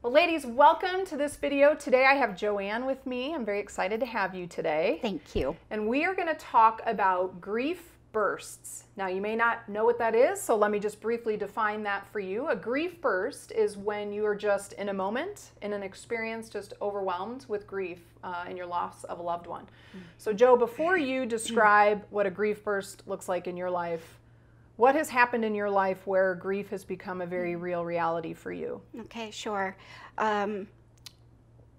Well, ladies, welcome to this video. Today I have Joanne with me. I'm very excited to have you today. Thank you. And we are going to talk about grief bursts. Now, you may not know what that is, so let me just briefly define that for you. A grief burst is when you are just in a moment, in an experience, just overwhelmed with grief in your loss of a loved one. So, Joe, before you describe what a grief burst looks like in your life, what has happened in your life where grief has become a very real reality for you? Okay, sure.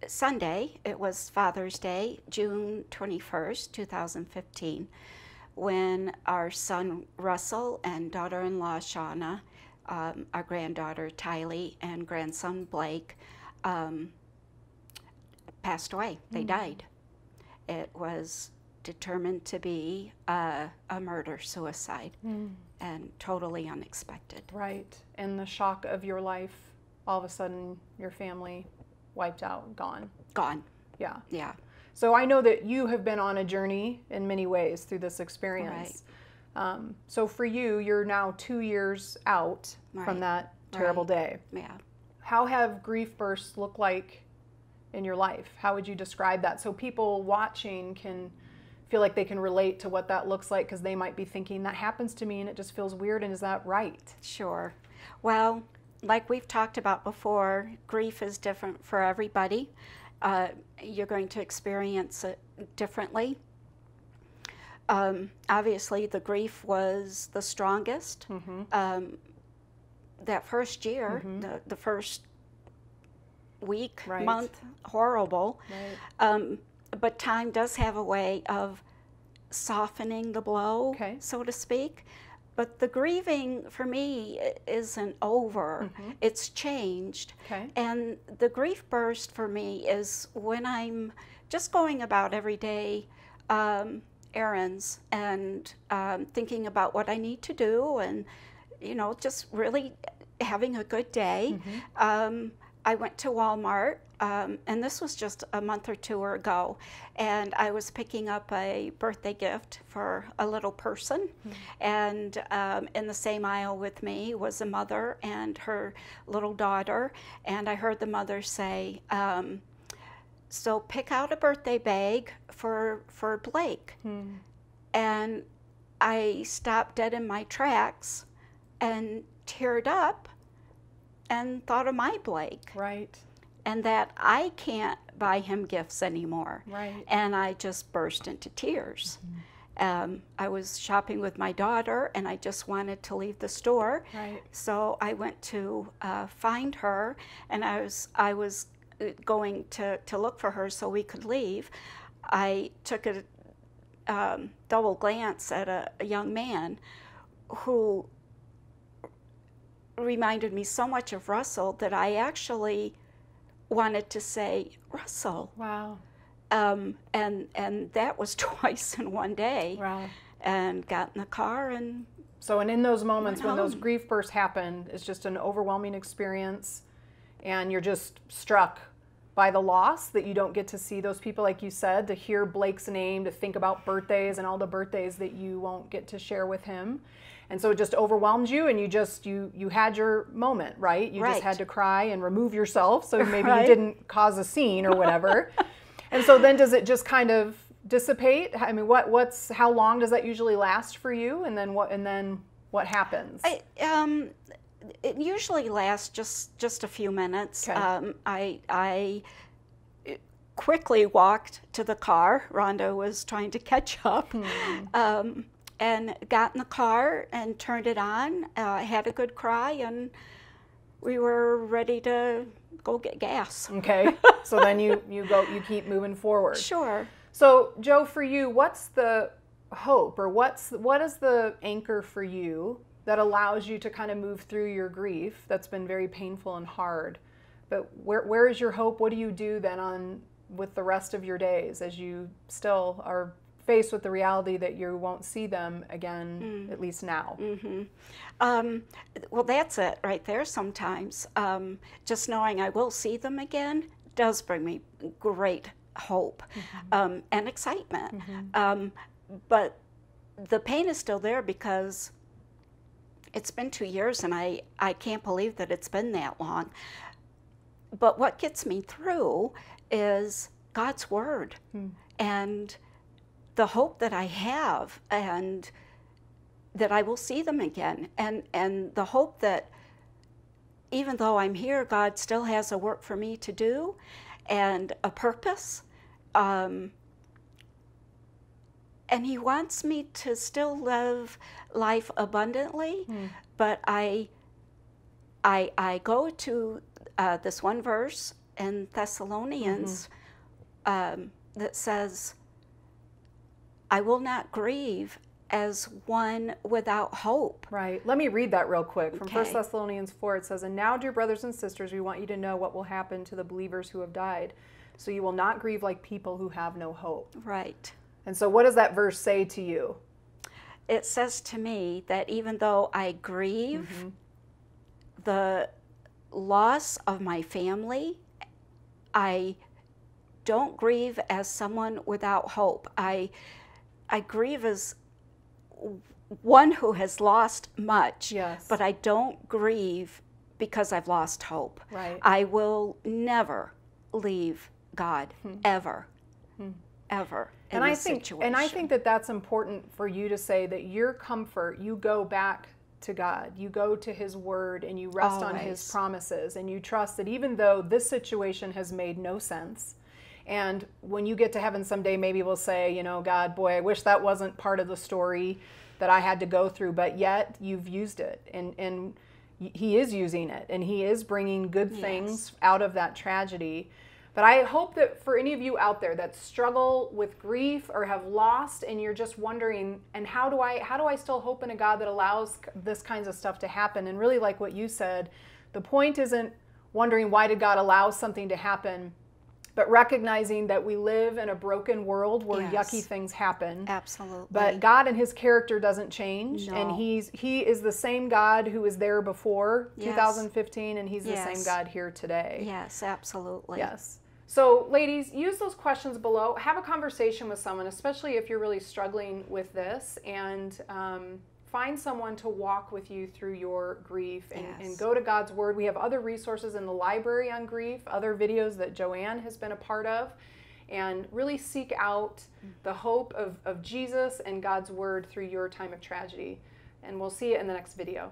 Sunday, it was Father's Day, June 21st, 2015, when our son Russell and daughter-in-law Shauna, our granddaughter Tylee, and grandson Blake passed away. They died. It was determined to be a murder-suicide. And totally unexpected. Right. And the shock of your life, all of a sudden your family wiped out, gone. Gone. Yeah. Yeah. So I know that you have been on a journey in many ways through this experience. Right. So for you, you're now 2 years out from that terrible day. Yeah. How have grief bursts looked like in your life? How would you describe that so people watching can feel like they can relate to what that looks like, because they might be thinking, that happens to me and it just feels weird, and is that right? Sure. Well, like we've talked about before, grief is different for everybody. You're going to experience it differently. Obviously, the grief was the strongest. That first year, the first week, month, horrible. But time does have a way of softening the blow, so to speak. But the grieving, for me, isn't over. It's changed. And the grief burst for me is when I'm just going about everyday errands and thinking about what I need to do and, you know, just really having a good day. I went to Walmart, and this was just a month or two ago, and I was picking up a birthday gift for a little person, and in the same aisle with me was a mother and her little daughter, and I heard the mother say, so pick out a birthday bag for Blake. And I stopped dead in my tracks and teared up and thought of my Blake. And that I can't buy him gifts anymore. And I just burst into tears. I was shopping with my daughter and I just wanted to leave the store. So I went to find her, and I was going to look for her so we could leave. I took a double glance at a young man who reminded me so much of Russell that I actually wanted to say, Russell. Wow. And that was twice in one day. And got in the car and so, and in those moments when those grief bursts happen, it's just an overwhelming experience, and you're just struck by the loss that you don't get to see those people, like you said, to hear Blake's name, to think about birthdays and all the birthdays that you won't get to share with him. And so it just overwhelmed you, and you had your moment, right? You just had to cry and remove yourself, so maybe you didn't cause a scene or whatever. And so then does it just kind of dissipate? I mean, how long does that usually last for you? And then what happens? It usually lasts just a few minutes. I quickly walked to the car. Rhonda was trying to catch up. And got in the car and turned it on, had a good cry, and we were ready to go get gas. So then you keep moving forward. Sure. So Joe, for you, what's the hope, or what is the anchor for you that allows you to kind of move through your grief that's been very painful and hard? But where is your hope? What do you do then with the rest of your days as you still are faced with the reality that you won't see them again, at least now? Well, that's it right there sometimes. Just knowing I will see them again does bring me great hope and excitement. But the pain is still there because it's been 2 years, and I can't believe that it's been that long. but what gets me through is God's Word and the hope that I have, and that I will see them again, and the hope that even though I'm here, God still has a work for me to do and a purpose. And He wants me to still live life abundantly, but I go to this one verse in Thessalonians that says, I will not grieve as one without hope. Right. Let me read that real quick. From 1 Thessalonians 4, it says, and now, dear brothers and sisters, we want you to know what will happen to the believers who have died. So you will not grieve like people who have no hope. Right. And so what does that verse say to you? It says to me that even though I grieve the loss of my family, I don't grieve as someone without hope. I grieve as one who has lost much, but I don't grieve because I've lost hope. Right. I will never leave God, ever, ever. And I think that that's important for you to say, that your comfort, you go back to God, you go to His Word, and you rest on His promises, and you trust that even though this situation has made no sense, and when you get to heaven someday, maybe we'll say, you know, God, boy, I wish that wasn't part of the story that I had to go through, but yet you've used it, and He is using it, and He is bringing good things out of that tragedy. But I hope that for any of you out there that struggle with grief or have lost, and you're just wondering, and how do I still hope in a God that allows this kinds of stuff to happen? And really, like what you said, the point isn't wondering why did God allow something to happen, but recognizing that we live in a broken world where yucky things happen. Absolutely. But God and His character doesn't change. No. And He is the same God who was there before 2015, and He's the same God here today. Yes, absolutely. Yes. So ladies, use those questions below. Have a conversation with someone, especially if you're really struggling with this, and find someone to walk with you through your grief, and go to God's Word. We have other resources in the library on grief, other videos that Joanne has been a part of, and really seek out the hope of Jesus and God's Word through your time of tragedy. And we'll see you in the next video.